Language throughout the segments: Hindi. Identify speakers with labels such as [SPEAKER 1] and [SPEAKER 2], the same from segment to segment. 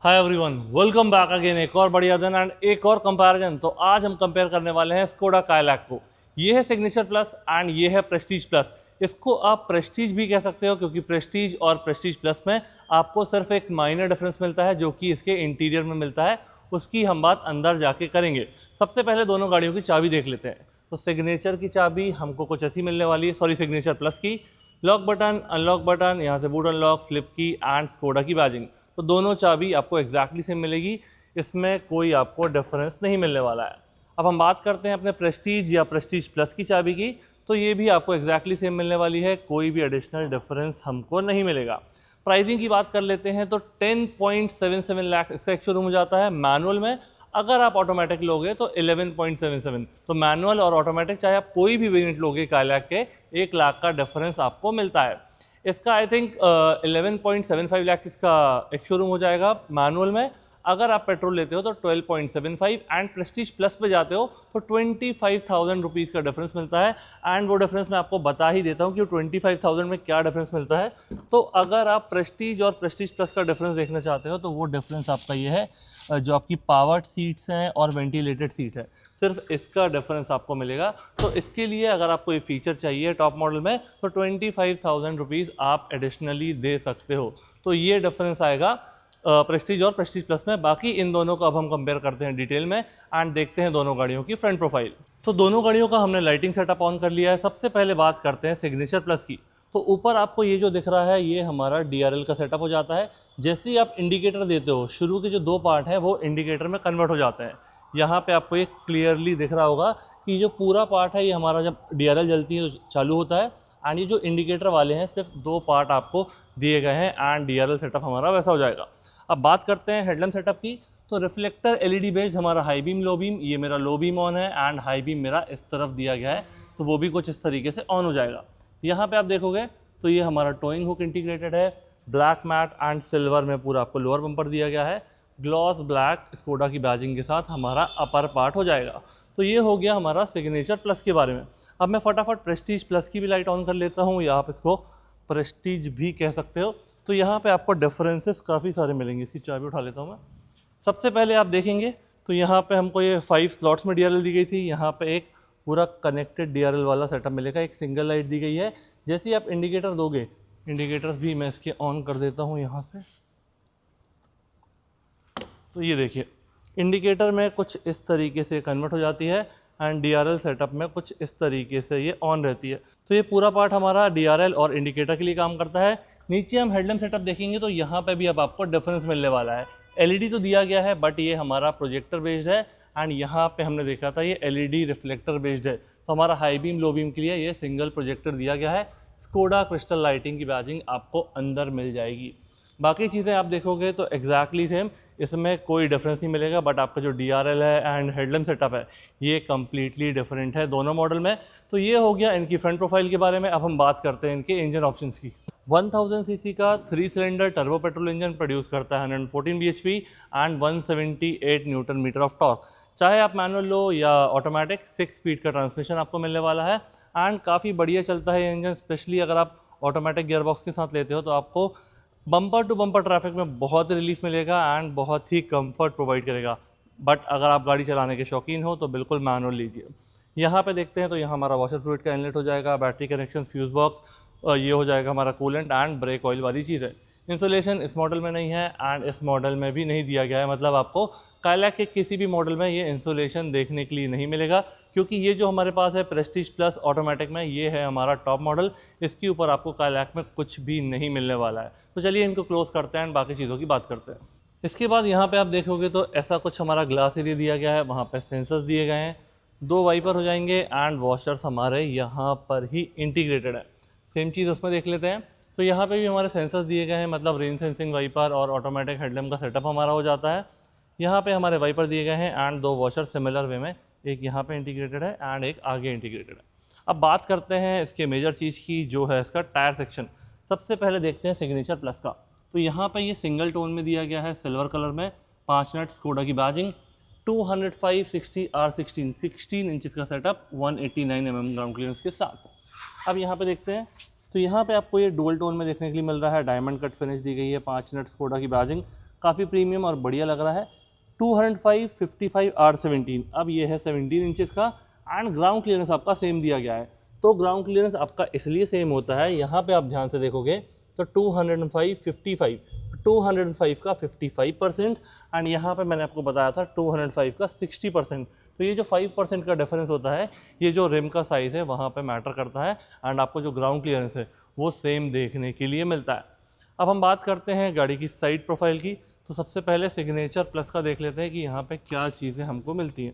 [SPEAKER 1] Hi everyone, welcome back again. एक और बढ़िया दिन एंड एक और कंपैरिजन। तो आज हम कंपेयर करने वाले हैं स्कोडा काइलैक को। ये है सिग्नेचर प्लस एंड ये है प्रेस्टीज प्लस। इसको आप प्रेस्टीज भी कह सकते हो क्योंकि प्रेस्टीज और प्रेस्टीज प्लस में आपको सिर्फ एक माइनर डिफरेंस मिलता है जो कि इसके इंटीरियर में मिलता है। उसकी हम बात अंदर जाके करेंगे। सबसे पहले दोनों गाड़ियों की चाबी देख लेते हैं। तो सिग्नेचर की चाबी हमको कुछ ऐसी मिलने वाली है, सॉरी सिग्नेचर प्लस की। लॉक बटन, अनलॉक बटन, यहाँ से बूट अनलॉक, फ्लिप की एंड स्कोडा की बैजिंग। तो दोनों चाबी आपको एग्जैक्टली सेम मिलेगी, इसमें कोई आपको डिफरेंस नहीं मिलने वाला है। अब हम बात करते हैं अपने प्रेस्टीज या प्रेस्टीज प्लस की चाबी की। तो ये भी आपको एग्जैक्टली सेम मिलने वाली है, कोई भी एडिशनल डिफरेंस हमको नहीं मिलेगा। प्राइसिंग की बात कर लेते हैं तो 10.77 लाख इसका एक शोरूम हो जाता है मैनुअल में। अगर आप ऑटोमेटिक लोगे तो 11.77। तो मैनुअल और ऑटोमेटिक चाहे आप कोई भी वेरिएंट लोगे काइलैक के, 1 लाख का डिफरेंस आपको मिलता है। इसका आई थिंक 11.75 लाख इसका एक शोरूम हो जाएगा मैनुअल में। अगर आप पेट्रोल लेते हो तो 12.75 एंड प्रेस्टीज प्लस पे जाते हो तो 25,000 रुपीज़ का डिफरेंस मिलता है। एंड वो डिफरेंस मैं आपको बता ही देता हूँ कि 25,000 में क्या डिफरेंस मिलता है। तो अगर आप प्रेस्टीज और प्रेस्टीज प्लस का डिफरेंस देखना चाहते हो तो वो डिफरेंस आपका ये है, जो आपकी पावर्ड सीट्स हैं और वेंटिलेटेड सीट है, सिर्फ इसका डिफरेंस आपको मिलेगा। तो इसके लिए अगर आपको ये फीचर चाहिए टॉप मॉडल में तो 25,000 रुपीज़ आप एडिशनली दे सकते हो। तो ये डिफरेंस आएगा प्रेस्टीज और प्रेस्टीज प्लस में। बाकी इन दोनों को अब हम कंपेयर करते हैं डिटेल में एंड देखते हैं दोनों गाड़ियों की फ्रंट प्रोफाइल। तो दोनों गाड़ियों का हमने लाइटिंग सेटअप ऑन कर लिया है। सबसे पहले बात करते हैं सिग्नेचर प्लस की। तो ऊपर आपको ये जो दिख रहा है ये हमारा DRL का सेटअप हो जाता है। जैसे ही आप इंडिकेटर देते हो, शुरू के जो 2 पार्ट हैं वो इंडिकेटर में कन्वर्ट हो जाते हैं। यहाँ पे आपको ये क्लियरली दिख रहा होगा कि जो पूरा पार्ट है ये हमारा जब DRL जलती है तो चालू होता है। एंड ये जो इंडिकेटर वाले हैं सिर्फ 2 पार्ट आपको दिए गए हैं एंड DRL सेटअप हमारा वैसा हो जाएगा। अब बात करते हैं हेडलैम्प सेटअप की। तो रिफ्लेक्टर LED बेस्ड हमारा हाई बीम लो बीम, ये मेरा लो बीम ऑन है एंड हाई बीम मेरा इस तरफ दिया गया है, तो वो भी कुछ इस तरीके से ऑन हो जाएगा। यहाँ पे आप देखोगे तो ये हमारा टोइंग हुक इंटीग्रेटेड है। ब्लैक मैट एंड सिल्वर में पूरा आपको लोअर बम्पर दिया गया है। ग्लॉस ब्लैक स्कोडा की बैजिंग के साथ हमारा अपर पार्ट हो जाएगा। तो ये हो गया हमारा सिग्नेचर प्लस के बारे में। अब मैं फटाफट प्रेस्टीज प्लस की भी लाइट ऑन कर लेता हूँ, या आप इसको प्रेस्टीज भी कह सकते हो। तो यहाँ पे आपको डिफरेंसेस काफ़ी सारे मिलेंगे। इसकी चाबी उठा लेता हूँ मैं। सबसे पहले आप देखेंगे तो यहाँ पे हमको ये 5 स्लॉट्स में DRL दी गई थी। यहाँ पे एक पूरा कनेक्टेड DRL वाला सेटअप मिलेगा, एक सिंगल लाइट दी गई है। जैसे ही आप इंडिकेटर दोगे, इंडिकेटर्स भी मैं इसके ऑन कर देता हूँ यहाँ से। तो ये देखिए इंडिकेटर में कुछ इस तरीके से कन्वर्ट हो जाती है एंड DRL सेटअप में कुछ इस तरीके से ये ऑन रहती है। तो ये पूरा पार्ट हमारा DRL और इंडिकेटर के लिए काम करता है। नीचे हम हेडलैम्प सेटअप देखेंगे तो यहाँ पे भी अब आपको डिफरेंस मिलने वाला है। LED तो दिया गया है बट ये हमारा प्रोजेक्टर बेस्ड है एंड यहाँ पे हमने देखा था ये LED रिफ्लेक्टर बेस्ड है। तो हमारा हाई बीम लो बीम के लिए ये सिंगल प्रोजेक्टर दिया गया है। स्कोडा क्रिस्टल लाइटिंग की बैजिंग आपको अंदर मिल जाएगी। बाकी चीज़ें आप देखोगे तो एग्जैक्टली सेम, इसमें कोई डिफरेंस नहीं मिलेगा। बट आपका जो DRL है एंड हेडलैम्प सेटअप है ये कम्प्लीटली डिफरेंट है दोनों मॉडल में। तो ये हो गया इनकी फ्रंट प्रोफाइल के बारे में। अब हम बात करते हैं इनके इंजन ऑप्शंस की। 1000 सीसी का 3 cylinder turbo petrol engine produce करता है 114 bhp and 178 Newton metre of torque. चाहे आप मैनुअल लो या ऑटोमेटिक, 6 स्पीड का ट्रांसमिशन आपको मिलने वाला है एंड काफ़ी बढ़िया चलता है ये इंजन। स्पेशली अगर आप ऑटोमेटिक गियरबॉक्स के साथ लेते हो तो आपको बम्पर टू बम्पर ट्रैफिक में बहुत रिलीफ मिलेगा एंड बहुत ही कंफर्ट प्रोवाइड करेगा। बट अगर आप गाड़ी चलाने के शौकीन हो तो बिल्कुल मैनुअल लीजिए। यहाँ पे देखते हैं तो यहाँ हमारा वॉशर फ्लूइड का इनलेट हो जाएगा, बैटरी कनेक्शन, फ्यूज़ बॉक्स, ये हो जाएगा हमारा कूलेंट एंड ब्रेक ऑयल वाली चीज़ है। इंसुलेशन इस मॉडल में नहीं है एंड इस मॉडल में भी नहीं दिया गया है। मतलब आपको काइलैक के किसी भी मॉडल में ये इंसुलेशन देखने के लिए नहीं मिलेगा, क्योंकि ये जो हमारे पास है प्रेस्टीज प्लस ऑटोमेटिक में, ये है हमारा टॉप मॉडल। इसके ऊपर आपको काइलैक में कुछ भी नहीं मिलने वाला है। तो चलिए इनको क्लोज करते हैं एंड बाकी चीज़ों की बात करते हैं। इसके बाद यहाँ पे आप देखोगे तो ऐसा कुछ हमारा ग्लास एरिया दिया गया है, वहाँ पे सेंसर्स दिए गए हैं, 2 वाइपर हो जाएंगे एंड वॉशर्स हमारे यहाँ पर ही इंटीग्रेटेड है। सेम चीज़ उसमें देख लेते हैं। तो यहाँ पे भी हमारे सेंसर्स दिए गए हैं, मतलब रेन सेंसिंग वाइपर और ऑटोमेटिक हेडलैम्प का सेटअप हमारा हो जाता है। यहाँ पे हमारे वाइपर दिए गए हैं एंड 2 वॉशर सिमिलर वे में, एक यहाँ पे इंटीग्रेटेड है एंड एक आगे इंटीग्रेटेड है। अब बात करते हैं इसके मेजर चीज़ की, जो है इसका टायर सेक्शन। सबसे पहले देखते हैं सिग्नेचर प्लस का। तो यहाँ पे ये सिंगल टोन में दिया गया है, सिल्वर कलर में, 5 नट स्कोडा की बैजिंग, 205/60 R16 16 इंचज़ का सेटअप, 189 mm ग्राउंड क्लियरेंस के साथ। अब यहाँ पे देखते हैं तो यहाँ पे आपको ये डुअल टोन में देखने के लिए मिल रहा है। डायमंड कट फिनिश दी गई है, 5 नट स्कोडा की बैजिंग, काफ़ी प्रीमियम और बढ़िया लग रहा है। 205 55 R17, अब ये है 17 इंचेस का एंड ग्राउंड क्लियरेंस आपका सेम दिया गया है। तो ग्राउंड क्लियरेंस आपका इसलिए सेम होता है, यहाँ पे आप ध्यान से देखोगे तो 205 55, 205 का 55% एंड यहाँ पे मैंने आपको बताया था 205 का 60%। तो ये जो 5% का डिफरेंस होता है, ये जो रिम का साइज़ है वहाँ पे मैटर करता है एंड आपको जो ग्राउंड क्लियरेंस है वो सेम देखने के लिए मिलता है। अब हम बात करते हैं गाड़ी की साइड प्रोफाइल की। तो सबसे पहले सिग्नेचर प्लस का देख लेते हैं कि यहाँ पे क्या चीज़ें हमको मिलती हैं।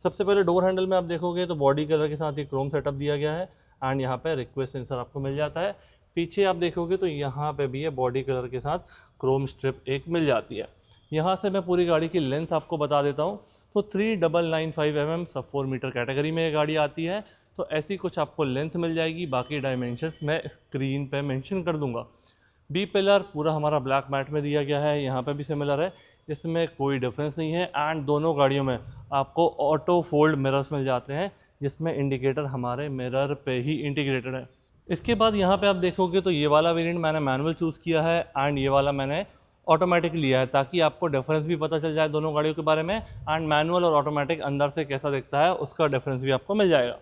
[SPEAKER 1] सबसे पहले डोर हैंडल में आप देखोगे तो बॉडी कलर के साथ ये क्रोम सेटअप दिया गया है एंड यहाँ पे रिक्वेस्ट सेंसर आपको मिल जाता है। पीछे आप देखोगे तो यहाँ पे भी ये बॉडी कलर के साथ क्रोम स्ट्रिप एक मिल जाती है। यहाँ से मैं पूरी गाड़ी की लेंथ आपको बता देता हूँ। तो 3995 mm सब 4 मीटर कैटेगरी में ये गाड़ी आती है। तो ऐसी कुछ आपको लेंथ मिल जाएगी, बाकी डायमेंशंस मैं स्क्रीन पे मेंशन कर दूंगा। बी पिलर पूरा हमारा ब्लैक मैट में दिया गया है, यहाँ पे भी सिमिलर है, इसमें कोई डिफरेंस नहीं है एंड दोनों गाड़ियों में आपको ऑटो फोल्ड मिरर्स मिल जाते हैं, जिसमें इंडिकेटर हमारे मिरर पे ही इंटीग्रेटेड है। इसके बाद यहाँ पे आप देखोगे तो ये वाला वेरिएंट मैंने मैनुअल चूज़ किया है एंड ये वाला मैंने ऑटोमेटिक लिया है, ताकि आपको डिफरेंस भी पता चल जाए दोनों गाड़ियों के बारे में एंड मैनुअल और ऑटोमेटिक अंदर से कैसा दिखता है उसका डिफरेंस भी आपको मिल जाएगा।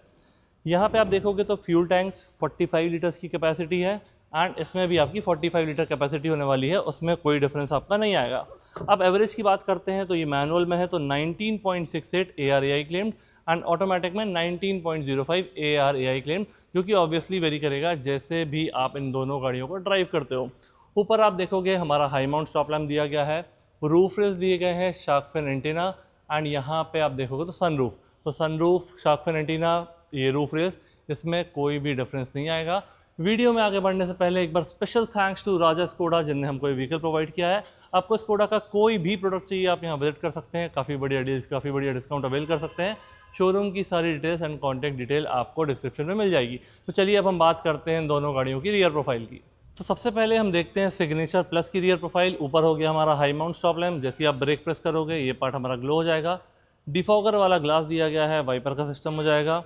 [SPEAKER 1] यहाँ पे आप देखोगे तो फ्यूल टैंक्स 45 लीटर्स की कैपेसिटी है एंड इसमें भी आपकी 45 लीटर कैपेसिटी होने वाली है, उसमें कोई डिफरेंस आपका नहीं आएगा। अब एवरेज की बात करते हैं तो ये मैनुअल में है तो 19.68 ARAI क्लेम्ड एंड ऑटोमेटिक में 19.05 ARAI क्लेम्ड, जो कि ऑब्वियसली वेरी करेगा जैसे भी आप इन दोनों गाड़ियों को ड्राइव करते हो। ऊपर आप देखोगे हमारा हाई माउंट स्टॉप लैम्प दिया गया है, रूफ रेस दिए गए हैं, शार्क फिन एंटीना एंड यहाँ पे आप देखोगे तो सनरूफ, तो सनरूफ, शार्क फिन एंटीना, ये रूफ रेस, इसमें कोई भी डिफरेंस नहीं आएगा। वीडियो में आगे बढ़ने से पहले एक बार special thanks to Raja Skoda जिनने हमको ये व्हीकल प्रोवाइड किया है। आपको स्कोडा का कोई भी प्रोडक्ट चाहिए आप यहाँ विजिट कर सकते हैं, काफ़ी बढ़िया डील्स, काफ़ी बढ़िया डिस्काउंट अवेल कर सकते हैं। शोरूम की सारी डिटेल्स एंड कॉन्टैक्ट डिटेल आपको डिस्क्रिप्शन में मिल जाएगी। तो चलिए अब हम बात करते हैं दोनों गाड़ियों की रियर प्रोफाइल की। तो सबसे पहले हम देखते हैं सिग्नेचर प्लस की रियर प्रोफाइल। ऊपर हो गया हमारा हाई माउंट स्टॉप लैम्प, जैसे आप ब्रेक प्रेस करोगे ये पार्ट हमारा ग्लो हो जाएगा। डिफॉगर वाला ग्लास दिया गया है, वाइपर का सिस्टम हो जाएगा।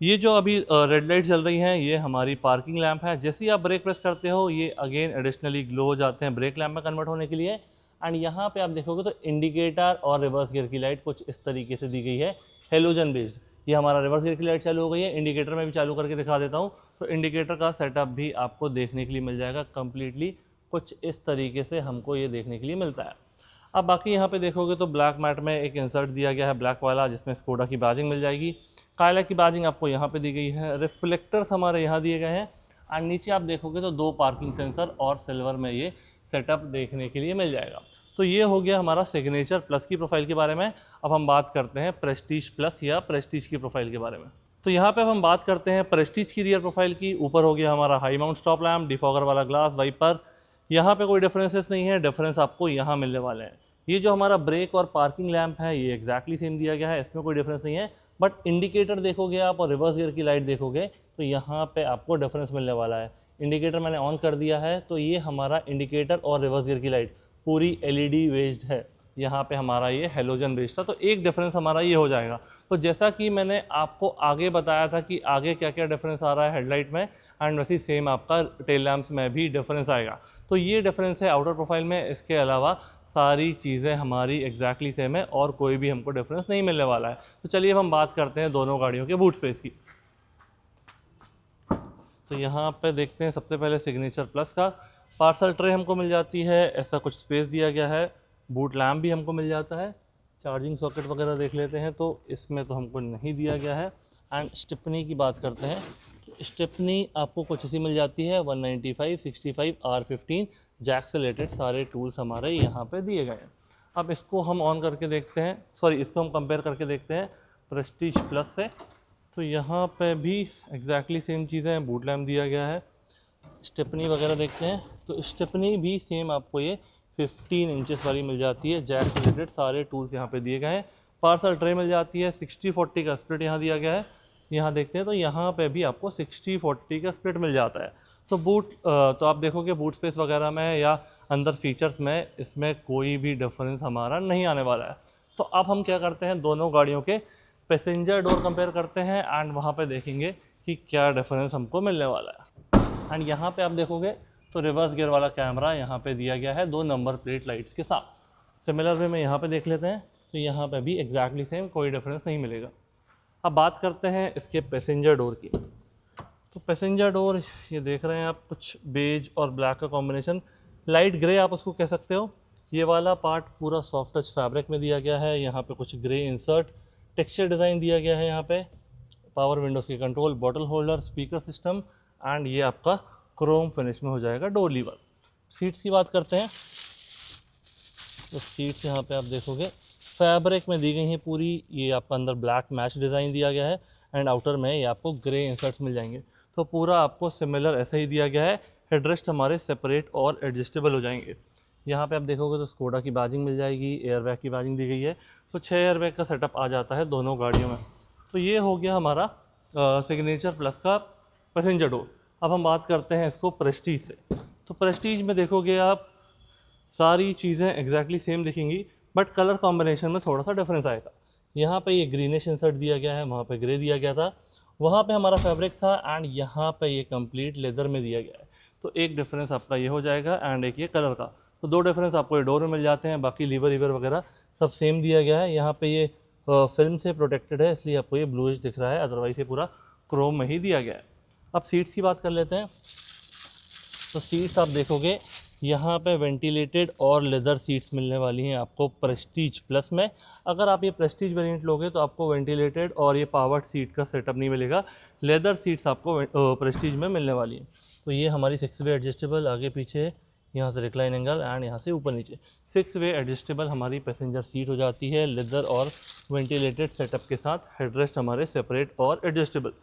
[SPEAKER 1] ये जो अभी रेड लाइट चल रही हैं ये हमारी पार्किंग लैंप है, जैसे ही आप ब्रेक प्रेस करते हो ये अगेन एडिशनली ग्लो हो जाते हैं ब्रेक लैंप में कन्वर्ट होने के लिए। एंड यहाँ पे आप देखोगे तो इंडिकेटर और रिवर्स गियर की लाइट कुछ इस तरीके से दी गई है, हेलोजन बेस्ड। ये हमारा रिवर्स गियर की लाइट चालू हो गई है, इंडिकेटर में भी चालू करके दिखा देता हूँ। तो इंडिकेटर का सेटअप भी आपको देखने के लिए मिल जाएगा कम्प्लीटली कुछ इस तरीके से हमको ये देखने के लिए मिलता है। अब बाकी यहाँ पे देखोगे तो ब्लैक मैट में एक इंसर्ट दिया गया है ब्लैक वाला, जिसमें स्कोडा की बैजिंग मिल जाएगी। कायला की बैजिंग आपको यहाँ पे दी गई है, रिफ्लेक्टर्स हमारे यहाँ दिए गए हैं एंड नीचे आप देखोगे तो 2 पार्किंग सेंसर और सिल्वर में ये सेटअप देखने के लिए मिल जाएगा। तो ये हो गया हमारा सिग्नेचर प्लस की प्रोफाइल के बारे में। अब हम बात करते हैं प्रेस्टीज प्लस या प्रेस्टीज की प्रोफाइल के बारे में। तो यहाँ पे अब हम बात करते हैं प्रेस्टीज की रियर प्रोफाइल की। ऊपर हो गया हमारा high mount stop lamp, defogger वाला ग्लास, वाइपर, यहाँ पे कोई डिफरेंसेस नहीं है, डिफरेंस आपको यहाँ मिलने वाले हैं। ये जो हमारा ब्रेक और पार्किंग लैंप है ये एग्जैक्टली सेम दिया गया है, इसमें कोई डिफरेंस नहीं है। बट इंडिकेटर देखोगे आप और रिवर्स गियर की लाइट देखोगे तो यहाँ पे आपको डिफरेंस मिलने वाला है। इंडिकेटर मैंने ऑन कर दिया है तो ये हमारा इंडिकेटर और रिवर्स गियर की लाइट पूरी LED बेस्ड है, यहाँ पे हमारा ये हेलोजन बेस्ड था। तो एक डिफरेंस हमारा ये हो जाएगा। तो जैसा कि मैंने आपको आगे बताया था कि आगे क्या क्या डिफरेंस आ रहा है हेडलाइट में, एंड वैसे सेम आपका टेल लैम्प्स में भी डिफरेंस आएगा। तो ये डिफरेंस है आउटर प्रोफाइल में, इसके अलावा सारी चीज़ें हमारी एग्जैक्टली सेम है और कोई भी हमको डिफरेंस नहीं मिलने वाला है। तो चलिए अब हम बात करते हैं दोनों गाड़ियों के बूट स्पेस की। तो यहाँ पे देखते हैं सबसे पहले सिग्नेचर प्लस का पार्सल ट्रे हमको मिल जाती है, ऐसा कुछ स्पेस दिया गया है। बूट लैम्प भी हमको मिल जाता है। चार्जिंग सॉकेट वगैरह देख लेते हैं तो इसमें तो हमको नहीं दिया गया है। एंड स्टेपनी की बात करते हैं तो स्टेपनी आपको कुछ ऐसी मिल जाती है, 195, 65, R15 जैक से रिलेटेड सारे टूल्स हमारे यहाँ पे दिए गए हैं। अब इसको हम ऑन करके देखते हैं, सॉरी इसको हम कंपेयर करके देखते हैं प्रेस्टीज प्लस से। तो यहाँ पे भी एग्जैक्टली सेम चीज़ें हैं, बूट लैम्प दिया गया है। स्टेपनी वगैरह देखते हैं तो स्टेपनी भी सेम आपको ये 15 इंचेस वाली मिल जाती है, जैक रिलेटेड सारे टूल्स यहाँ पे दिए गए हैं। पार्सल ट्रे मिल जाती है, 60-40 का स्प्लिट यहाँ दिया गया है। यहाँ देखते हैं तो यहाँ पे भी आपको 60-40 का स्प्लिट मिल जाता है। तो तो आप देखोगे बूट स्पेस वगैरह में या अंदर फीचर्स में इसमें कोई भी डिफरेंस हमारा नहीं आने वाला है। तो अब हम क्या करते हैं, दोनों गाड़ियों के पैसेंजर डोर कंपेयर करते हैं एंड वहाँ पे देखेंगे कि क्या डिफरेंस हमको मिलने वाला है। एंड यहाँ पे आप देखोगे तो रिवर्स गियर वाला कैमरा यहाँ पे दिया गया है 2 नंबर प्लेट लाइट्स के साथ। सिमिलर वे में यहाँ पे देख लेते हैं, तो यहाँ पे भी एग्जैक्टली सेम, कोई डिफरेंस नहीं मिलेगा। अब बात करते हैं इसके पैसेंजर डोर की। तो पैसेंजर डोर ये देख रहे हैं आप, कुछ बेज और ब्लैक का कॉम्बिनेशन, लाइट ग्रे आप उसको कह सकते हो। ये वाला पार्ट पूरा सॉफ्ट टच फैब्रिक में दिया गया है। यहाँ पे कुछ ग्रे इंसर्ट टेक्सचर डिज़ाइन दिया गया है। यहाँ पे पावर विंडोज़ के control, bottle holder, speaker system, and ये आपका क्रोम फिनिश में हो जाएगा डोर लीवर। सीट्स की बात करते हैं, तो सीट्स यहाँ पे आप देखोगे फैब्रिक में दी गई हैं पूरी। ये आपका अंदर ब्लैक मैच डिज़ाइन दिया गया है एंड आउटर में ये आपको ग्रे इंसर्ट्स मिल जाएंगे। तो पूरा आपको सिमिलर ऐसा ही दिया गया है। हेडरेस्ट हमारे सेपरेट और एडजस्टेबल हो जाएंगे। यहाँ पे आप देखोगे तो स्कोडा की बैजिंग मिल जाएगी, एयरबैग की बैजिंग दी गई है। तो 6 एयरबैग का सेटअप आ जाता है दोनों गाड़ियों में। तो ये हो गया हमारा सिग्नेचर प्लस का पैसेंजर डोर। अब हम बात करते हैं इसको प्रेस्टीज से। तो प्रेस्टीज में देखोगे आप सारी चीज़ें एग्जैक्टली सेम दिखेंगी, बट कलर कॉम्बिनेशन में थोड़ा सा डिफरेंस आएगा। यहाँ पे ये ग्रीनिश इंसर्ट दिया गया है, वहाँ पे ग्रे दिया गया था, वहाँ पे हमारा फैब्रिक था, एंड यहाँ पे ये कंप्लीट लेदर में दिया गया है। तो एक डिफरेंस आपका ये हो जाएगा एंड एक ये कलर का। तो 2 डिफरेंस आपको ये डोर में मिल जाते हैं। बाकी लीवर वगैरह सब सेम दिया गया है। यहाँ पे ये फिल्म से प्रोटेक्टेड है, इसलिए आपको ये ब्लूइश दिख रहा है, अदरवाइज ये पूरा क्रोम में ही दिया गया है। अब सीट्स की बात कर लेते हैं। तो सीट्स आप देखोगे यहाँ पे वेंटिलेटेड और लेदर सीट्स मिलने वाली हैं आपको प्रेस्टीज प्लस में। अगर आप ये प्रेस्टीज वेरिएंट लोगे तो आपको वेंटिलेटेड और ये पावर्ड सीट का सेटअप नहीं मिलेगा। लेदर सीट्स आपको प्रेस्टीज में मिलने वाली हैं। तो ये हमारी 6 वे एडजस्टेबल, आगे पीछे यहाँ से रिक्लाइन एंगल एंड यहाँ से ऊपर नीचे 6 वे एडजस्टेबल हमारी पैसेंजर सीट हो जाती है, लेदर और वेंटिलेटेड सेटअप के साथ। हेडरेस्ट हमारे सेपरेट और एडजस्टेबल।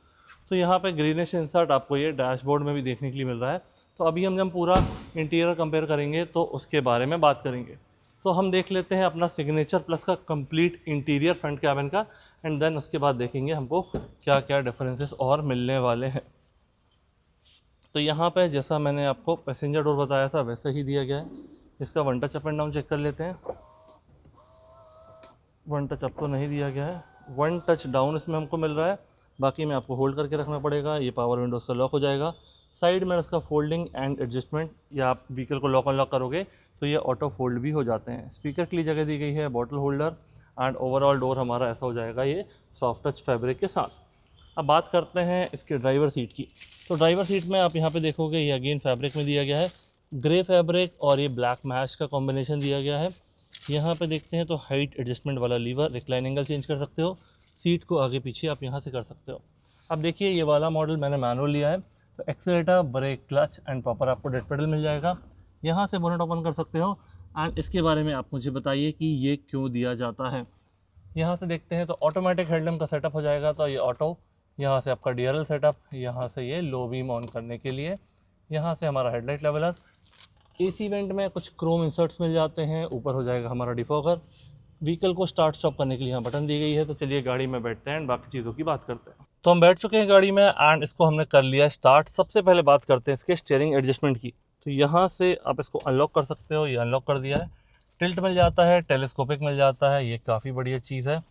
[SPEAKER 1] तो यहाँ पे ग्रीनिश इंसर्ट आपको ये डैशबोर्ड में भी देखने के लिए मिल रहा है। तो अभी हम जब पूरा इंटीरियर कंपेयर करेंगे तो उसके बारे में बात करेंगे। तो हम देख लेते हैं अपना सिग्नेचर प्लस का कंप्लीट इंटीरियर फ्रंट कैबिन का, एंड देन उसके बाद देखेंगे हमको क्या क्या डिफरेंसेस और मिलने वाले हैं। तो यहाँ पे जैसा मैंने आपको पैसेंजर डोर बताया था वैसे ही दिया गया है। इसका 1 touch up and down check कर लेते हैं। 1 टच अप तो नहीं दिया गया है, 1 टच डाउन इसमें हमको मिल रहा है। बाकी में आपको होल्ड करके रखना पड़ेगा। ये पावर विंडोज़ का लॉक हो जाएगा। साइड में इसका फोल्डिंग एंड एडजस्टमेंट, या आप व्हीकल को लॉक अनलॉक करोगे तो ये ऑटो फोल्ड भी हो जाते हैं। स्पीकर के लिए जगह दी गई है, bottle holder, and overall door हमारा ऐसा हो जाएगा ये सॉफ्ट टच फैब्रिक के साथ। अब बात करते हैं इसके ड्राइवर सीट की। तो ड्राइवर सीट में आप यहाँ पे देखोगे ये अगेन फैब्रिक में दिया गया है, ग्रे फैब्रिक और ये ब्लैक मैश का कॉम्बिनेशन दिया गया है। यहाँ पे देखते हैं तो हाइट एडजस्टमेंट वाला लीवर, रिक्लाइन एंगल चेंज कर सकते हो, सीट को आगे पीछे आप यहाँ से कर सकते हो। अब देखिए ये वाला मॉडल मैंने मैनुअल लिया है, तो accelerator, brake, clutch and proper आपको डेड पेडल मिल जाएगा। यहाँ से बोनट ओपन कर सकते हो, एंड इसके बारे में आप मुझे बताइए कि ये क्यों दिया जाता है। यहाँ से देखते हैं तो ऑटोमेटिक हेडलैम्प का सेटअप हो जाएगा। तो ये ऑटो, यहाँ से आपका DRL सेटअप, यहाँ से ये लो बीम ऑन करने के लिए, यहाँ से हमारा हेडलाइट लेवलर। AC वेंट में कुछ क्रोम इंसर्ट्स मिल जाते हैं। ऊपर हो जाएगा हमारा डिफॉगर। व्हीकल को स्टार्ट स्टॉप करने के लिए यहाँ बटन दी गई है। तो चलिए गाड़ी में बैठते हैं एंड बाकी चीज़ों की बात करते हैं। तो हम बैठ चुके हैं गाड़ी में एंड इसको हमने कर लिया स्टार्ट। सबसे पहले बात करते हैं इसके स्टीयरिंग एडजस्टमेंट की। तो यहाँ से आप इसको अनलॉक कर सकते हो, ये अनलॉक कर दिया है। टिल्ट मिल जाता है, टेलीस्कोपिक मिल जाता है, ये काफ़ी बढ़िया चीज़ है।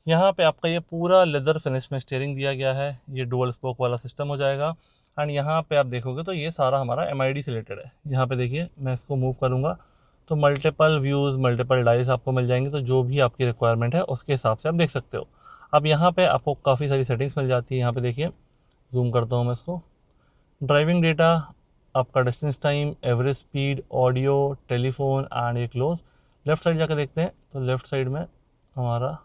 [SPEAKER 1] यहाँ पे आपका ये पूरा लेदर फिनिश में स्टीयरिंग दिया गया है। ये डुअल स्पोक वाला सिस्टम हो जाएगा। एंड यहाँ पे आप देखोगे तो ये सारा हमारा MID से रिलेटेड है। यहाँ पे देखिए मैं इसको मूव करूँगा तो मल्टीपल व्यूज़, मल्टीपल डाइस आपको मिल जाएंगे। तो जो भी आपकी रिक्वायरमेंट है उसके हिसाब से आप देख सकते हो। अब यहाँ पे आपको काफ़ी सारी सेटिंग्स मिल जाती है। यहाँ पे देखिए, जूम करता हूँ मैं इसको। ड्राइविंग डेटा, आपका distance time, average speed, audio, telephone and ये क्लोज। लेफ़्ट साइड जाकर देखते हैं तो लेफ़्ट साइड में हमारा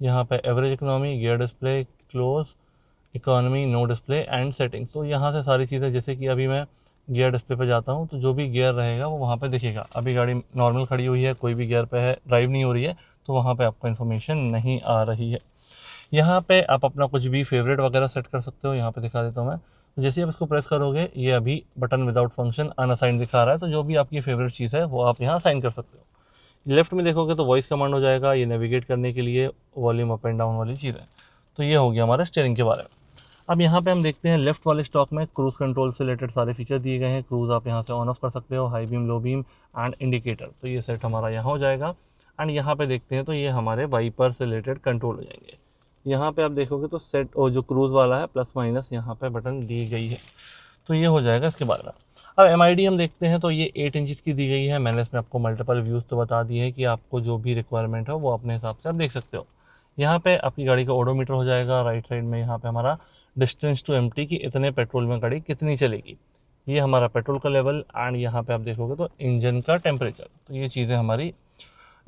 [SPEAKER 1] यहाँ पे average economy, gear display, close, economy, no display and settings. तो यहाँ से सारी चीज़ें, जैसे कि अभी मैं गियर डिस्प्ले पे जाता हूँ तो जो भी गियर रहेगा वो वहाँ पे दिखेगा। अभी गाड़ी नॉर्मल खड़ी हुई है, कोई भी गियर पे है, ड्राइव नहीं हो रही है, तो वहाँ पे आपको इन्फॉर्मेशन नहीं आ रही है। यहाँ पे आप अपना कुछ भी फेवरेट वगैरह सेट कर सकते हो। यहाँ पे दिखा देता हूँ मैं। तो जैसे आप इसको प्रेस करोगे ये अभी बटन विदाउट फंक्शन अनअसाइंड दिखा रहा है। तो जो भी आपकी फेवरेट चीज़ है वो आप यहाँ असाइन कर सकते हो। लेफ्ट में देखोगे तो वॉइस कमांड हो जाएगा, ये नेविगेट करने के लिए, वॉल्यूम अप एंड डाउन वाली चीज़ है। तो ये हो गया हमारे स्टीयरिंग के बारे में। अब यहाँ पे हम देखते हैं लेफ्ट वाले स्टॉक में क्रूज़ कंट्रोल से रिलेटेड सारे फीचर दिए गए हैं। क्रूज़ आप यहाँ से ऑन ऑफ कर सकते हो, high beam, low beam and indicator. तो ये सेट हमारा यहाँ हो जाएगा। एंड यहाँ पे देखते हैं तो ये हमारे वाइपर से रिलेटेड कंट्रोल हो जाएंगे। यहाँ पे आप देखोगे तो सेट और जो क्रूज़ वाला है प्लस माइनस यहाँ पे बटन दी गई है। तो ये हो जाएगा इसके बारे में। अब MID हम देखते हैं तो ये 8 इंचज़ की दी गई है। मैंने इसमें आपको मल्टीपल व्यूज़ तो बता दिए हैं कि आपको जो भी रिक्वायरमेंट है वो अपने हिसाब से आप देख सकते हो। यहाँ पे आपकी गाड़ी का ओडोमीटर हो जाएगा, राइट साइड में यहाँ पे हमारा डिस्टेंस टू एम्प्टी कि इतने पेट्रोल में गाड़ी कितनी चलेगी, ये हमारा पेट्रोल का लेवल, एंड यहाँ पे आप देखोगे तो इंजन का टेम्परेचर। तो ये चीज़ें हमारी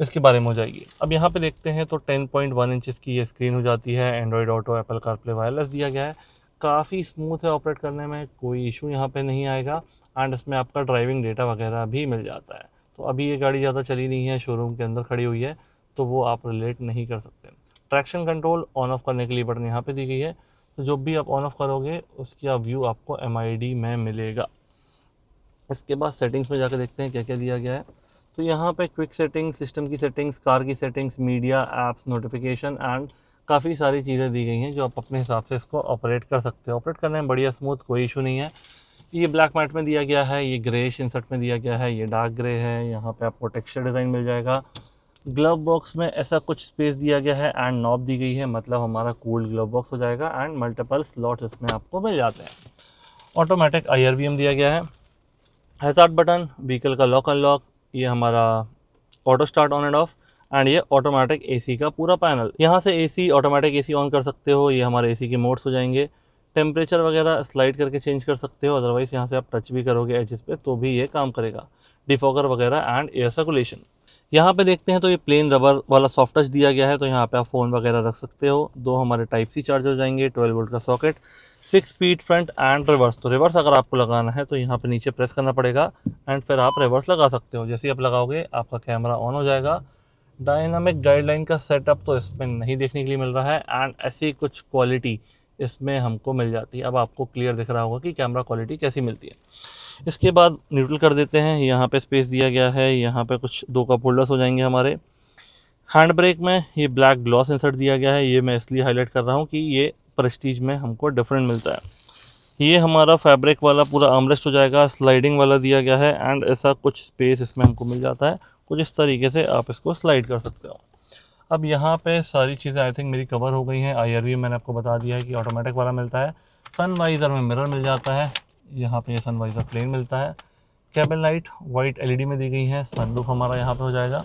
[SPEAKER 1] इसके बारे में हो जाएगी। अब यहाँ पे देखते हैं तो 10.1 इंचज़ की ये स्क्रीन हो जाती है। Android auto, Apple CarPlay wireless दिया गया है। काफ़ी स्मूथ है ऑपरेट करने में, कोई इशू यहाँ पे नहीं आएगा। एंड इसमें आपका ड्राइविंग डेटा वगैरह भी मिल जाता है। तो अभी ये गाड़ी ज़्यादा चली नहीं है, शोरूम के अंदर खड़ी हुई है, तो वो आप रिलेट नहीं कर सकते। ट्रैक्शन कंट्रोल ऑन ऑफ करने के लिए बटन यहाँ पे दी गई है, तो जो भी आप ऑन ऑफ करोगे उसकी व्यू आपको MID में मिलेगा। इसके बाद सेटिंग्स में जाकर देखते हैं क्या क्या दिया गया है। तो यहाँ पे क्विक सेटिंग्स, सिस्टम की सेटिंग्स, कार की settings, media, apps, notification and काफ़ी सारी चीज़ें दी गई हैं जो आप अपने हिसाब से इसको ऑपरेट कर सकते हो। ऑपरेट करने में बढ़िया स्मूथ, कोई इशू नहीं है। ये ब्लैक मैट में दिया गया है, ये ग्रेश इंसर्ट में दिया गया है, ये डार्क ग्रे है। यहाँ पे आपको टेक्सचर डिज़ाइन मिल जाएगा। ग्लव बॉक्स में ऐसा कुछ स्पेस दिया गया है एंड नॉब दी गई है, मतलब हमारा कूल्ड ग्लव बॉक्स हो जाएगा। एंड मल्टीपल स्लॉट्स इसमें आपको मिल जाते हैं। ऑटोमेटिक IRVM दिया गया है। हैज़ार्ड बटन, व्हीकल का लॉक अनलॉक, ये हमारा auto start on end of, and ये ऑटोमेटिक AC का पूरा पैनल। यहाँ से AC ऑटोमेटिक AC ऑन कर सकते हो। ये हमारे AC के मोड्स हो जाएंगे। टेम्परेचर वगैरह स्लाइड करके चेंज कर सकते हो, अदरवाइज़ यहाँ से आप टच भी करोगे एजेस पे तो भी ये काम करेगा। डिफॉगर वगैरह एंड एयर सर्कुलेशन। यहाँ पे देखते हैं तो ये प्लेन रबर वाला सॉफ्ट टच दिया गया है, तो यहाँ पे आप फ़ोन वगैरह रख सकते हो। 2 हमारे टाइप C चार्ज हो जाएंगे, 12 वोल्ट का socket, 6 speed front end reverse. तो रिवर्स अगर आपको लगाना है तो यहाँ पे नीचे प्रेस करना पड़ेगा एंड फिर आप रिवर्स लगा सकते हो। जैसे ही आप लगाओगे आपका कैमरा ऑन हो जाएगा। डायनामिक गाइडलाइन का सेटअप तो इसमें नहीं देखने के लिए मिल रहा है, एंड ऐसी कुछ क्वालिटी इसमें हमको मिल जाती है। अब आपको क्लियर दिख रहा होगा कि कैमरा क्वालिटी कैसी मिलती है। इसके बाद न्यूट्रल कर देते हैं। यहाँ पे स्पेस दिया गया है, यहाँ पे कुछ 2 कप होल्डर्स हो जाएंगे हमारे। हैंड ब्रेक में ये ब्लैक ग्लॉस इंसर्ट दिया गया है, ये मैं इसलिए हाईलाइट कर रहा हूँ कि ये प्रेस्टीज में हमको डिफरेंट मिलता है। ये हमारा फैब्रिक वाला पूरा आर्मरेस्ट हो जाएगा, स्लाइडिंग वाला दिया गया है, एंड ऐसा कुछ स्पेस इसमें हमको मिल जाता है। कुछ इस तरीके से आप इसको स्लाइड कर सकते हो। अब यहाँ पे सारी चीज़ें आई थिंक मेरी कवर हो गई हैं। IRV मैंने आपको बता दिया है कि ऑटोमेटिक वाला मिलता है। सनवाइज़र में मिरर मिल जाता है, यहाँ पे ये सनवाइज़र प्लेन मिलता है। केबिन लाइट वाइट LED में दी गई है। सनरूफ हमारा यहाँ पे हो जाएगा,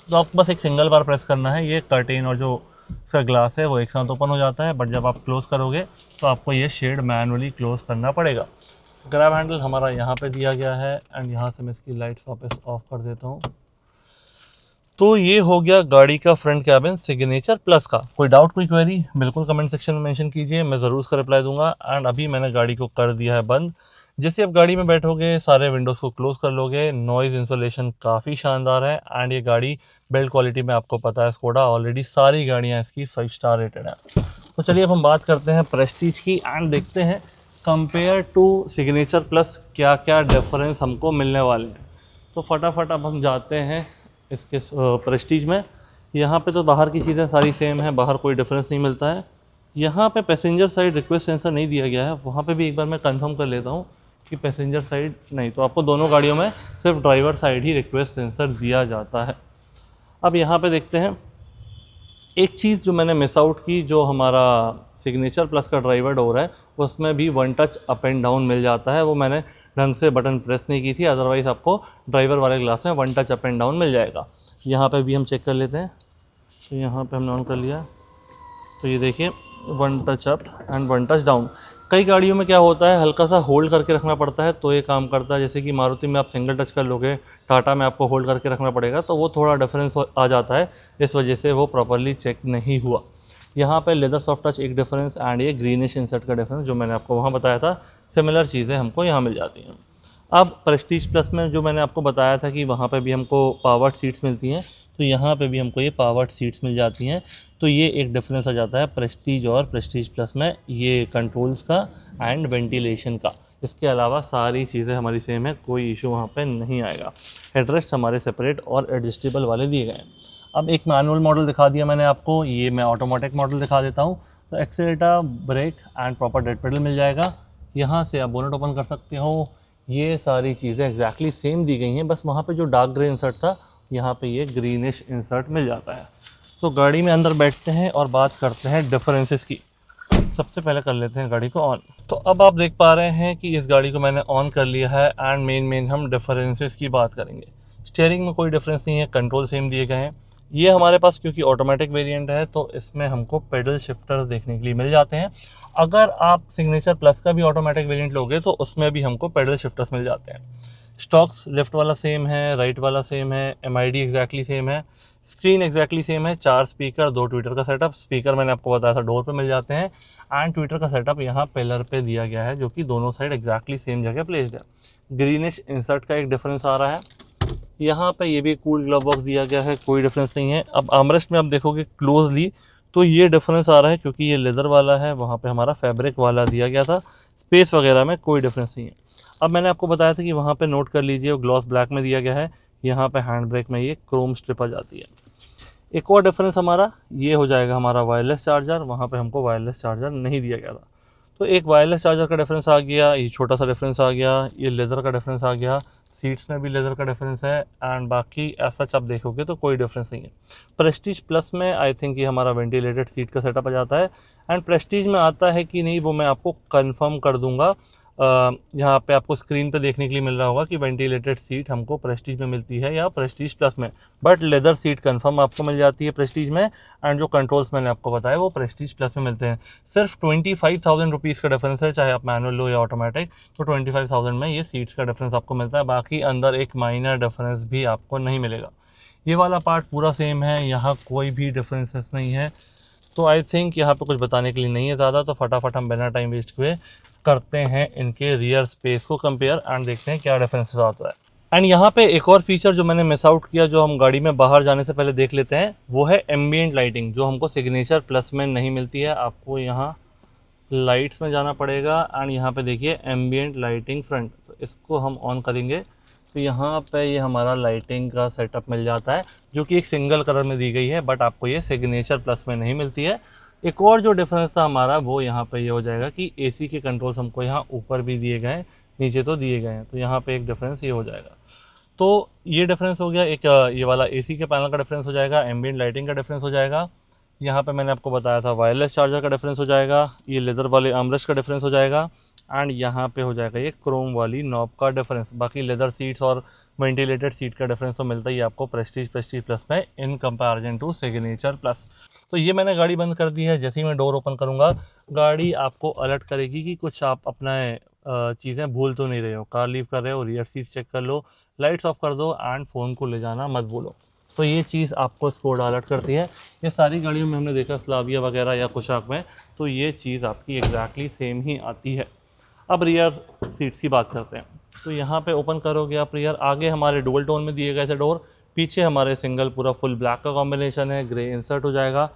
[SPEAKER 1] तो आपको बस एक सिंगल बार प्रेस करना है। ये कर्टेन और जो इसका ग्लास है वो एक साथ ओपन हो जाता है, बट जब आप क्लोज़ करोगे तो आपको ये शेड मैनुअली क्लोज़ करना पड़ेगा। ग्रैब हैंडल हमारा यहाँ पे दिया गया है, एंड यहाँ से मैं इसकी लाइट्स वापस ऑफ कर देता हूँ। तो ये हो गया गाड़ी का फ्रंट कैबिन सिग्नेचर प्लस का। कोई डाउट, कोई क्वेरी बिल्कुल कमेंट सेक्शन में मेंशन कीजिए, मैं ज़रूर उसका रिप्लाई दूंगा। एंड अभी मैंने गाड़ी को कर दिया है बंद। जैसे आप गाड़ी में बैठोगे सारे विंडोज़ को क्लोज़ कर लोगे। नॉइज़ इंसुलेशन काफ़ी शानदार है, एंड ये गाड़ी बिल्ड क्वालिटी में आपको पता है स्कोडा ऑलरेडी सारी गाड़ियाँ इसकी 5 स्टार रेटेड है। तो चलिए अब हम बात करते हैं प्रेस्टीज की, एंड देखते हैं कंपेयर टू सिग्नेचर प्लस क्या क्या डिफरेंस हमको मिलने वाले हैं। तो फटाफट अब हम जाते हैं इसके प्रेस्टीज में। यहाँ पे तो बाहर की चीज़ें सारी सेम है, बाहर कोई डिफरेंस नहीं मिलता है। यहाँ पे पैसेंजर साइड रिक्वेस्ट सेंसर नहीं दिया गया है, वहाँ पे भी एक बार मैं कंफर्म कर लेता हूँ कि पैसेंजर साइड नहीं। तो आपको दोनों गाड़ियों में सिर्फ ड्राइवर साइड ही रिक्वेस्ट सेंसर दिया जाता है। अब यहाँ पे देखते हैं एक चीज़ जो मैंने मिस आउट की, जो हमारा सिग्नेचर प्लस का ड्राइवर डोर है उसमें भी 1 टच अप एंड डाउन मिल जाता है। वो मैंने ढंग से बटन प्रेस नहीं की थी, अदरवाइज़ आपको ड्राइवर वाले ग्लास में 1 टच अप एंड डाउन मिल जाएगा। यहाँ पे भी हम चेक कर लेते हैं। तो यहाँ पे हमने ऑन कर लिया, तो ये देखिए 1 touch up and 1 touch down. कई गाड़ियों में क्या होता है, हल्का सा होल्ड करके रखना पड़ता है तो ये काम करता है। जैसे कि मारुति में आप सिंगल टच कर लोगे, टाटा में आपको होल्ड करके रखना पड़ेगा, तो वो थोड़ा डिफरेंस आ जाता है, इस वजह से वो प्रॉपरली चेक नहीं हुआ। यहाँ पे लेदर सॉफ्ट टच एक डिफरेंस, एंड ये ग्रीनिश इंसर्ट का डिफरेंस जो मैंने आपको वहाँ बताया था, सिमिलर चीज़ें हमको यहाँ मिल जाती हैं। अब प्रेस्टीज प्लस में जो मैंने आपको बताया था कि वहाँ पे भी हमको पावर्ड सीट्स मिलती हैं, तो यहाँ पे भी हमको ये पावर्ड सीट्स मिल जाती हैं। तो ये एक डिफरेंस आ जाता है प्रेस्टीज और प्रेस्टीज प्लस में, ये कंट्रोल्स का एंड वेंटिलेशन का। इसके अलावा सारी चीज़ें हमारी सेम है, कोई इशू वहाँ पे नहीं आएगा। हेडरेस्ट हमारे सेपरेट और एडजस्टेबल वाले दिए गए हैं। अब एक मैनुअल मॉडल दिखा दिया मैंने आपको, ये मैं ऑटोमेटिक मॉडल दिखा देता हूँ। तो accelerator, brake and proper dead pedal मिल जाएगा। यहाँ से आप बोनट ओपन कर सकते हो। ये सारी चीज़ें एग्जैक्टली सेम दी गई हैं, बस वहाँ पे जो डार्क ग्रे इंसर्ट था यहाँ पे ये ग्रीनिश इंसर्ट मिल जाता है। तो गाड़ी में अंदर बैठते हैं और बात करते हैं डिफरेंसेस की। सबसे पहले कर लेते हैं गाड़ी को ऑन। तो अब आप देख पा रहे हैं कि इस गाड़ी को मैंने ऑन कर लिया है एंड मेन हम डिफरेंसेस की बात करेंगे। स्टीयरिंग में कोई डिफरेंस नहीं है, कंट्रोल सेम दिए गए हैं। ये हमारे पास क्योंकि ऑटोमेटिक वेरिएंट है तो इसमें हमको पेडल शिफ्टर्स देखने के लिए मिल जाते हैं। अगर आप सिग्नेचर प्लस का भी ऑटोमेटिक वेरिएंट लोगे तो उसमें भी हमको पेडल शिफ्टर्स मिल जाते हैं। स्टॉक्स लेफ्ट वाला सेम है, राइट वाला सेम है, एमआईडी एग्जैक्टली सेम है, स्क्रीन एग्जैक्टली सेम है, 4 स्पीकर, 2 ट्विटर का सेटअप। स्पीकर मैंने आपको बताया था डोर पे मिल जाते हैं एंड ट्विटर का सेटअप यहाँ पिलर पे दिया गया है जो कि दोनों साइड एग्जैक्टली सेम जगह प्लेस्ड है। ग्रीनिश इंसर्ट का एक डिफरेंस आ रहा है। यहाँ पे ये भी कूल ग्लव बॉक्स दिया गया है, कोई डिफरेंस नहीं है। अब आर्मरेस्ट में आप देखोगे क्लोजली तो ये डिफरेंस आ रहा है क्योंकि ये लेदर वाला है, वहाँ पे हमारा फैब्रिक वाला दिया गया था। स्पेस वगैरह में कोई डिफरेंस नहीं है। अब मैंने आपको बताया था कि वहाँ पे नोट कर लीजिए वो ग्लॉस ब्लैक में दिया गया है, यहाँ पे हैंड ब्रेक में ये क्रोम स्ट्रिप आ जाती है। एक और डिफरेंस हमारा ये हो जाएगा हमारा वायरलेस चार्जर, वहाँ पे हमको वायरलेस चार्जर नहीं दिया गया था। तो एक वायरलेस चार्जर का डिफरेंस आ गया, ये छोटा सा डिफरेंस आ गया, ये लेदर का डिफरेंस आ गया, सीट्स में भी लेदर का डिफरेंस है एंड बाकी ऐसा आप देखोगे तो कोई डिफरेंस नहीं है। प्रेस्टीज प्लस में आई थिंक ये हमारा वेंटिलेटेड सीट का सेटअप आ जाता है एंड प्रेस्टीज में आता है कि नहीं वो मैं आपको कंफर्म कर दूंगा। यहाँ पे आपको स्क्रीन पे देखने के लिए मिल रहा होगा कि वेंटिलेटेड सीट हमको प्रेस्टीज में मिलती है या प्रेस्टीज प्लस में, बट लेदर सीट कंफर्म आपको मिल जाती है प्रेस्टीज में एंड जो कंट्रोल्स मैंने आपको बताया वो प्रेस्टीज प्लस में मिलते हैं। सिर्फ 25,000 रुपीज़ का डिफरेंस है, चाहे आप मैनुअल लो या ऑटोमेटिक, तो 25,000 में ये सीट्स का डिफरेंस आपको मिलता है। बाकी अंदर एक माइनर डिफरेंस भी आपको नहीं मिलेगा। ये वाला पार्ट पूरा सेम है, यहाँ कोई भी डिफरेंसेस नहीं है। तो आई थिंक यहाँ पे कुछ बताने के लिए नहीं है ज़्यादा, तो फटाफट हम बिना टाइम वेस्ट हुए करते हैं इनके रियर स्पेस को कंपेयर एंड देखते हैं क्या डिफरेंसेस आता है। एंड यहाँ पे एक और फीचर जो मैंने मिस आउट किया, जो हम गाड़ी में बाहर जाने से पहले देख लेते हैं, वो है एम्बिएंट लाइटिंग, जो हमको सिग्नेचर प्लस में नहीं मिलती है। आपको यहाँ लाइट्स में जाना पड़ेगा एंड यहाँ पे देखिए एम्बिएंट लाइटिंग फ्रंट, तो इसको हम ऑन करेंगे तो यहाँ पे ये हमारा लाइटिंग का सेटअप मिल जाता है जो कि एक सिंगल कलर में दी गई है, बट आपको ये सिग्नेचर प्लस में नहीं मिलती है। एक और जो डिफरेंस था हमारा वो यहाँ पे ये हो जाएगा कि एसी के कंट्रोल्स हमको यहाँ ऊपर भी दिए गए हैं, नीचे तो दिए गए हैं, तो यहाँ पे एक डिफरेंस ये हो जाएगा। तो ये डिफरेंस हो गया, एक ये वाला एसी के पैनल का डिफरेंस हो जाएगा, एम्बिएंट लाइटिंग का डिफरेंस हो जाएगा। यहाँ पे मैंने आपको बताया था वायरलेस चार्जर का डिफरेंस हो जाएगा, ये लेदर वाले आर्मरेस्ट का डिफरेंस हो जाएगा एंड यहाँ पे हो जाएगा ये क्रोम वाली नॉब का डिफरेंस। बाकी लेदर सीट्स और वेंटिलेटेड सीट का डिफरेंस तो मिलता ही आपको प्रेस्टीज प्लस में in comparison to signature plus. तो ये मैंने गाड़ी बंद कर दी है। जैसे ही मैं डोर ओपन करूँगा गाड़ी आपको अलर्ट करेगी कि कुछ आप अपना चीज़ें भूल तो नहीं रहे हो, कार लीव कर रहे हो, रियर सीट चेक कर लो, लाइट्स ऑफ कर दो एंड फ़ोन को ले जाना मत भूलो। तो ये चीज़ आपको स्कोडा अलर्ट करती है। ये सारी गाड़ियों में हमने देखा, स्लाविया वगैरह या कुशाक में, तो ये चीज़ आपकी एग्जैक्टली सेम ही आती है। अब रियर सीट्स की बात करते हैं। तो यहाँ पे ओपन करोगे आप रियर, आगे हमारे डुअल टोन में दिए गए थे डोर, पीछे हमारे सिंगल पूरा फुल ब्लैक का कॉम्बिनेशन है, ग्रे इंसर्ट हो जाएगा,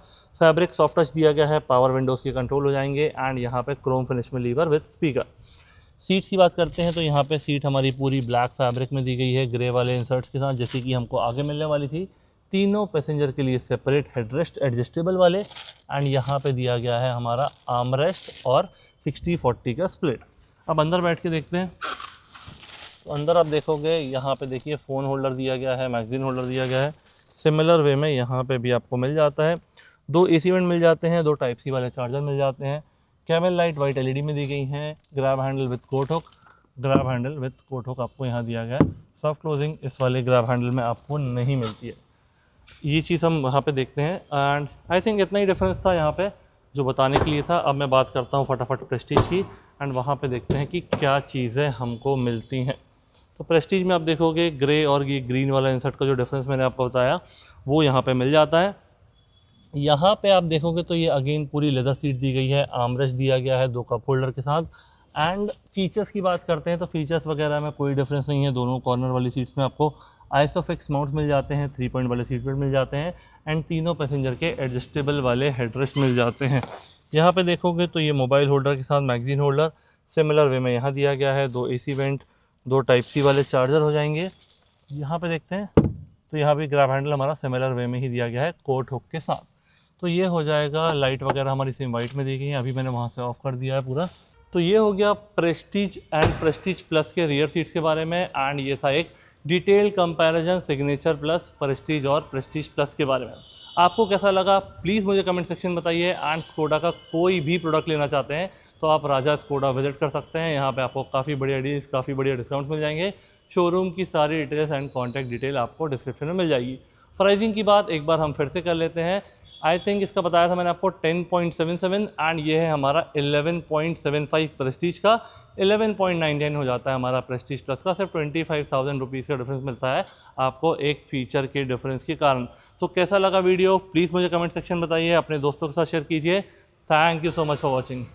[SPEAKER 1] फैब्रिक सॉफ्ट टच दिया गया है, पावर विंडोज़ की कंट्रोल हो जाएंगे एंड यहाँ पे क्रोम फिनिश में लीवर विद स्पीकर। सीट्स की बात करते हैं तो यहाँ पे सीट हमारी पूरी ब्लैक फैब्रिक में दी गई है ग्रे वाले इंसर्ट्स के साथ, जैसे कि हमको आगे मिलने वाली थी। तीनों पैसेंजर के लिए सेपरेट हेडरेस्ट एडजस्टेबल वाले एंड यहाँ पे दिया गया है हमारा आर्मरेस्ट और 60-40 का स्प्लिट। अब अंदर बैठ के देखते हैं। तो अंदर आप देखोगे यहाँ पे देखिए फ़ोन होल्डर दिया गया है, मैगज़ीन होल्डर दिया गया है। सिमिलर वे में यहाँ पे भी आपको मिल जाता है, 2 एसी वेंट मिल जाते हैं, 2 टाइप सी वाले चार्जर मिल जाते हैं, कैमल लाइट वाइट एलईडी में दी गई हैं, grab handle with coat hook, grab handle with coat hook आपको यहाँ दिया गया है। सॉफ्ट क्लोजिंग इस वाले ग्रैब हैंडल में आपको नहीं मिलती है। ये चीज़ हम वहाँ पे देखते हैं एंड आई थिंक इतना ही डिफरेंस था यहाँ पे जो बताने के लिए था। अब मैं बात करता हूँ फटाफट प्रेस्टीज की एंड वहाँ पे देखते हैं कि क्या चीज़ें हमको मिलती हैं। तो प्रेस्टीज में आप देखोगे ग्रे और ये ग्रीन वाला इंसर्ट का जो डिफरेंस मैंने आपको बताया वो यहाँ पे मिल जाता है। यहाँ पे आप देखोगे तो ये अगेन पूरी लेदर सीट दी गई है, आर्मरेस्ट दिया गया है 2 कप होल्डर के साथ। एंड फीचर्स की बात करते हैं तो फीचर्स वगैरह में कोई डिफरेंस नहीं है। दोनों कॉर्नर वाली सीट्स में आपको आइसोफिक्स माउंट्स मिल जाते हैं, 3 पॉइंट वाले सीट बेल्ट मिल जाते हैं एंड तीनों पैसेंजर के एडजस्टेबल वाले हेडरेस्ट मिल जाते हैं। यहाँ पे देखोगे तो ये मोबाइल होल्डर के साथ मैगजीन होल्डर सिमिलर वे में यहाँ दिया गया है, 2 एसी वेंट, 2 टाइप सी वाले चार्जर हो जाएंगे। यहाँ पे देखते हैं तो यहाँ भी ग्रैब हैंडल हमारा सिमिलर वे में ही दिया गया है कोट हुक के साथ। तो ये हो जाएगा। लाइट वगैरह हमारी सेम वाइट में दी गई है, अभी मैंने वहाँ से ऑफ कर दिया है पूरा। तो ये हो गया प्रेस्टीज एंड प्रेस्टीज प्लस के रियर सीट्स के बारे में एंड ये था एक detail comparison signature plus, Prestige और प्रेस्टीज प्लस के बारे में। आपको कैसा लगा प्लीज़ मुझे कमेंट सेक्शन में बताइए। एंड स्कोडा का कोई भी प्रोडक्ट लेना चाहते हैं तो आप राजा स्कोडा विजिट कर सकते हैं। यहाँ पे आपको काफ़ी बढ़िया डील्स, काफ़ी बढ़िया डिस्काउंट्स मिल जाएंगे। शोरूम की सारी डिटेल्स एंड कॉन्टैक्ट डिटेल आपको डिस्क्रिप्शन में मिल जाएगी। प्राइसिंग की बात एक बार हम फिर से कर लेते हैं। आई थिंक इसका बताया था मैंने आपको 10.77 एंड ये है हमारा 11.75 प्रेस्टीज का। 11.99 हो जाता है हमारा प्रेस्टीज प्लस का। सिर्फ 25,000 रुपीज़ का डिफरेंस मिलता है आपको एक फ़ीचर के डिफरेंस के कारण। तो कैसा लगा वीडियो प्लीज़ मुझे कमेंट सेक्शन बताइए, अपने दोस्तों के साथ शेयर कीजिए। Thank you so much for watching.